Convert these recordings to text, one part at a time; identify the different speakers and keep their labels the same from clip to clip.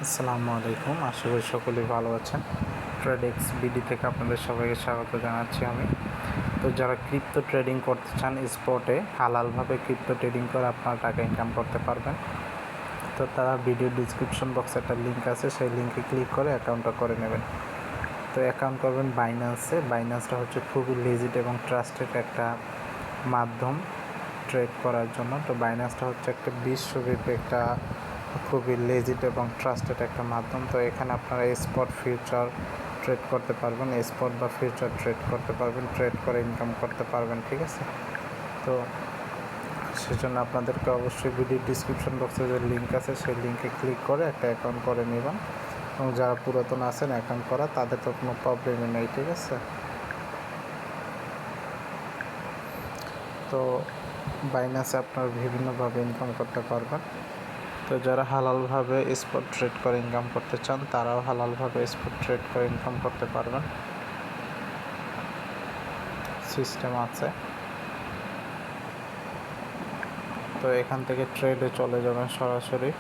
Speaker 1: আসসালামু আলাইকুম, আশা করি সকলেই ভালো আছেন। ট্রেডেক্স বিডি থেকে আপনাদের সবাইকে স্বাগত জানাচ্ছি আমি। তো যারা ক্রিপ্টো ট্রেডিং করতে চান, স্পটে হালালভাবে ক্রিপ্টো ট্রেডিং করে আপনারা টাকা ইনকাম করতে পারবেন, তো তারা ভিডিও ডিসক্রিপশন বক্সে একটা লিঙ্ক আছে, সেই লিঙ্কে ক্লিক করে অ্যাকাউন্টটা করে নেবেন। তো অ্যাকাউন্ট করবেন বাইন্যান্সে। বাইন্যান্সটা হচ্ছে খুবই লেজিট এবং ট্রাস্টেড একটা মাধ্যম ট্রেড করার জন্য। তো বাইন্যান্সটা হচ্ছে একটা বিশ্বব্যাপী একটা খুবই লেজিট এবং ট্রাস্টেড একটা মাধ্যম। তো এখানে আপনারা স্পট ফিউচার ট্রেড করতে পারবেন, স্পট বা ফিউচার ট্রেড করতে পারবেন, ট্রেড করে ইনকাম করতে পারবেন, ঠিক আছে। তো সেজন্য আপনাদেরকে অবশ্যই ভিডিও ডিসক্রিপশন বক্সে যে লিঙ্ক আছে সেই লিঙ্কে ক্লিক করে একটা অ্যাকাউন্ট করে নেবেন। এবং যারা পুরাতন আছেন অ্যাকাউন্ট করা, তাদের তো কোনো প্রবলেমই নেই, ঠিক আছে। তো বাইন্যান্সে আপনারা বিভিন্নভাবে ইনকাম করতে পারবেন। তো যারা হালালভাবে স্পট ট্রেড করে ইনকাম করতে চান, তারাও হালালভাবে স্পট ট্রেড করে ইনকাম করতে পারবেন, সিস্টেম আছে। তো এখান থেকে ট্রেডে চলে যাবেন সরাসরি।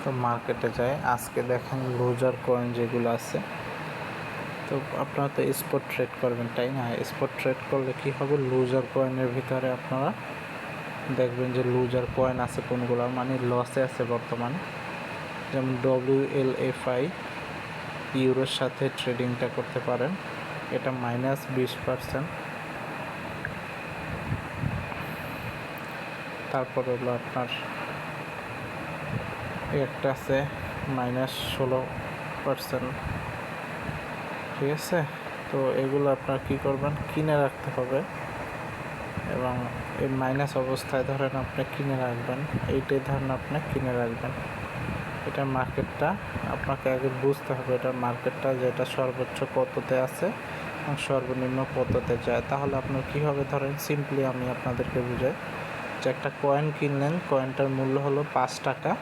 Speaker 1: তো মার্কেটে যায়, আজকে দেখেন লুজার কয়েন যেগুলো আছে। তো আপনারা তো স্পট ট্রেড করবেন, তাই না? স্পট ট্রেড করলে কি হবে, লুজার কয়েনের ভিতরে আপনারা দেখবেন যে লুজার কয়েন আছে কোনগুলো, মানে লসে আছে বর্তমানে। যেমন WLFI ইউরোর সাথে ট্রেডিংটা করতে পারেন, এটা -20%। তারপর হলো আপনার একটা আছে -16%, ঠিক আছে। তো এগুলো আপনার কী করবেন, কিনে রাখতে হবে। এবং এই মাইনাস অবস্থায় ধরেন আপনি কিনে রাখবেন, এইটাই ধরেন আপনি কিনে রাখবেন। এটার মার্কেটটা আপনাকে আগে বুঝতে হবে, এটার মার্কেটটা যেটা সর্বোচ্চ কততে আছে এবং সর্বনিম্ন কততে যায়। তাহলে আপনার কী হবে, ধরেন সিম্পলি আমি আপনাদেরকে বুঝাই যে একটা কয়েন কিনলেন, কয়েনটার মূল্য হলো 5 টাকা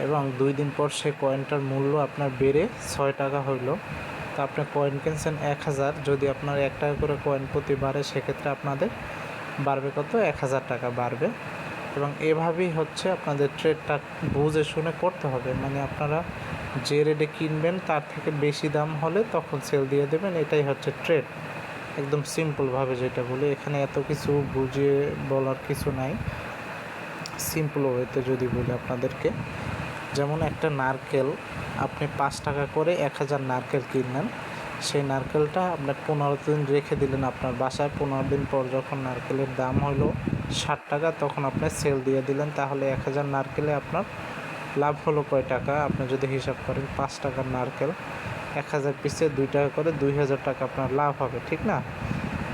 Speaker 1: এবং 2 দিন পর সেই কয়েনটার মূল্য আপনার বেড়ে 6 টাকা হইলো। তো আপনি কয়েন কিনছেন 1000, যদি আপনার 1 টাকা করে কয়েন প্রতি বাড়ে, সেক্ষেত্রে আপনাদের বাড়বে কত, 1000 টাকা বাড়বে। এবং এভাবেই হচ্ছে আপনাদের ট্রেডটা বুঝে শুনে করতে হবে, মানে আপনারা যে রেটে কিনবেন তার থেকে বেশি দাম হলে তখন সেল দিয়ে দেবেন, এটাই হচ্ছে ট্রেড। একদম সিম্পলভাবে যেটা বলি, এখানে এত কিছু বুঝিয়ে বলার কিছু নাই। সিম্পল ওয়েতে যদি বলি আপনাদেরকে, যেমন একটা নারকেল আপনি 5 টাকা করে 1000 নারকেল কিনলেন, সেই নারকেলটা আপনার 15 দিন রেখে দিলেন আপনার বাসায়। 15 দিন পর যখন নারকেলের দাম হলো 60 টাকা, তখন আপনি সেল দিয়ে দিলেন। তাহলে 1000 নারকেলে আপনার লাভ হলো কয় টাকা, আপনি যদি হিসাব করেন 5 টাকার নারকেল 1000 পিসে 2 টাকা করে 2000 টাকা আপনার লাভ হবে, ঠিক না?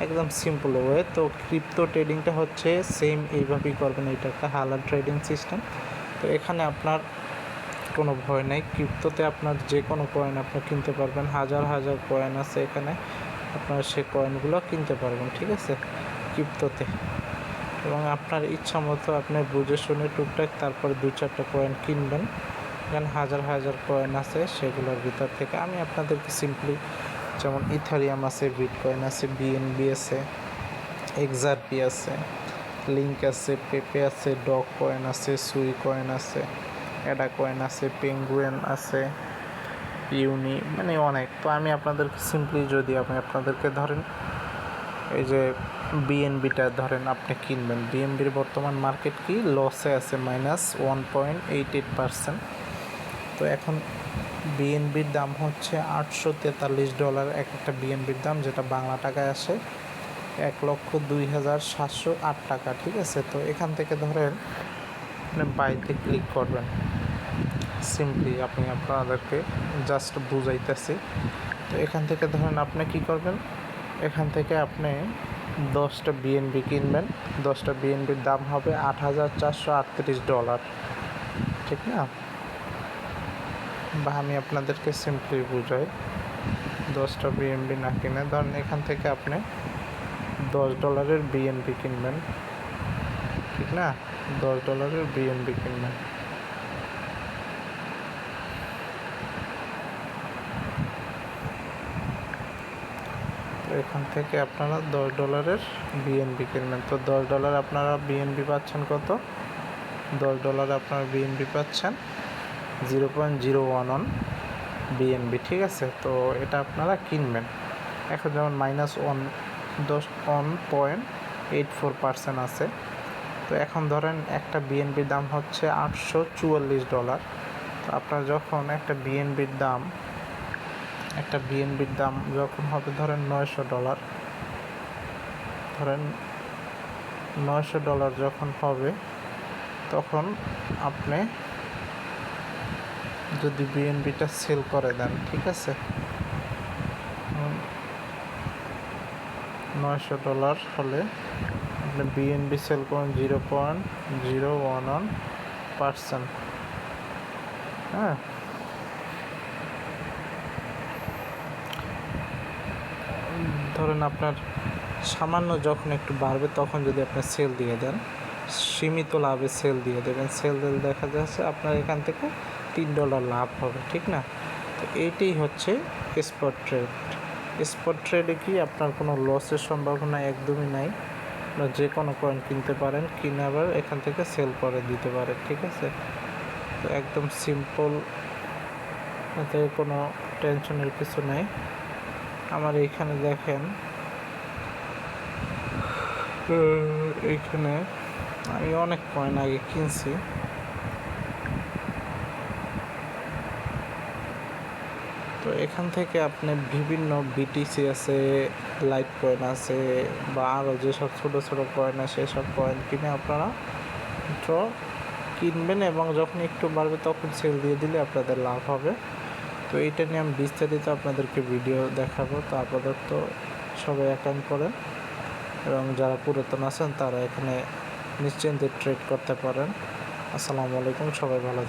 Speaker 1: একদম সিম্পল ওয়ে। তো ক্রিপ্টো ট্রেডিংটা হচ্ছে সেম এইভাবেই করবেন, এটা একটা হালাল ট্রেডিং সিস্টেম। তো এখানে আপনার কোনো ভয় নেই, ক্রিপ্টোতে আপনার যে কোনো কয়েন আপনি কিনতে পারবেন, হাজার হাজার কয়েন আছে এখানে, আপনারা সেই কয়েনগুলো কিনতে পারবেন, ঠিক আছে, ক্রিপ্টোতে। এবং আপনার ইচ্ছা মতো আপনি বুঝে শুনে টুকটাক তারপর 2-4টা কয়েন কিনবেন। এখানে হাজার হাজার কয়েন আছে, সেগুলোর ভিতর থেকে আমি আপনাদেরকে সিম্পলি, যেমন ইথারিয়াম আছে, বিটকয়েন আছে, BNB আছে, XRP আছে, লিঙ্ক আছে, পেপে আছে, ডগ কয়েন আছে, সুই কয়েন আছে, অ্যাডা কয়েন আছে, পেঙ্গুয়েন আছে, ইউনি, মানে অনেক। তো আমি আপনাদেরকে সিম্পলি, যদি আমি আপনাদেরকে ধরেন এই যে BNBটা ধরেন আপনি কিনবেন, BNBর বর্তমান মার্কেট কি, লসে আছে, -1.88%। তো এখন BNBর দাম হচ্ছে $843 এক একটা BNBর দাম, যেটা বাংলা টাকায় আসে 1,02,708 টাকা, ঠিক আছে। তো এখান থেকে ধরেন আপনি বাইতে ক্লিক করবেন, সিম্পলি আপনি আপনাদেরকে জাস্ট বুঝাইতেছি। তো এখান থেকে ধরেন আপনি কি করবেন, এখান থেকে আপনি 10টা BNB কিনবেন, 10টা BNBর দাম হবে $8,438, ঠিক না? বা আমি আপনাদেরকে সিম্পলি বুঝাই, 10টা BNB না কিনে ধরেন এখান থেকে আপনি $10 BNB কিনবেন, ঠিক না? $10 BNB কিনবেন। এখান থেকে আপনারা $10 বিএনবি কিনবেন। তো $10 আপনারা বিএনবি পাচ্ছেন কত? $10 আপনারা বিএনবি পাচ্ছেন 0.011 বিএনবি, ঠিক আছে। তো এটা আপনারা কিনবেন। এখন যেমন -1.84% আছে। তো এখন ধরেন একটা বিএনবির দাম হচ্ছে $844। তো আপনার যখন একটা বিএনবির দাম যখন হবে ধরেন $900, ধরেন $900 যখন হবে, তখন আপনি যদি বিএনবিটা সেল করে দেন, ঠিক আছে, $900 হলে আপনি বিএনবি সেল করেন 0.011%। হ্যাঁ, ধরেন আপনার সামান্য যখন একটু বাড়বে তখন যদি আপনি সেল দিয়ে দেন, সীমিত লাভে সেল দিয়ে দেবেন, সেল দিলে দেখা যাচ্ছে আপনার এখান থেকে $3 লাভ হবে, ঠিক না? তো এইটাই হচ্ছে স্পট ট্রেড। স্পট ট্রেডে কি আপনার কোনো লসের সম্ভাবনা একদমই নাই। আপনার যে কোনো কয়েন কিনতে পারেন, কিনে আবার এখান থেকে সেল করে দিতে পারেন, ঠিক আছে। তো একদম সিম্পল, এতে কোনো টেনশনের কিছু নেই। আমার এইখানে দেখেন, এইখানে আমি অনেক কয়েন আগে কিনছি। তো এখান থেকে আপনি বিভিন্ন বিটিসি আছে, লাইট কয়েন আছে, বা আরও যেসব ছোটো ছোটো কয়েন আছে সেসব কয়েন কিনে আপনারা কিনবেন এবং যখন একটু বাড়বে তখন সেল দিয়ে দিলে আপনাদের লাভ হবে। তো এইটা নিয়ে আমি বিস্তারিত আপনাদেরকে ভিডিও দেখাবো। তো আপাতত সবাই অ্যাকাউন্ট করেন এবং যারা পুরাতন আছেন তারা এখানে নিশ্চিন্তে ট্রেড করতে পারেন। আসসালামু আলাইকুম, সবাই ভালো।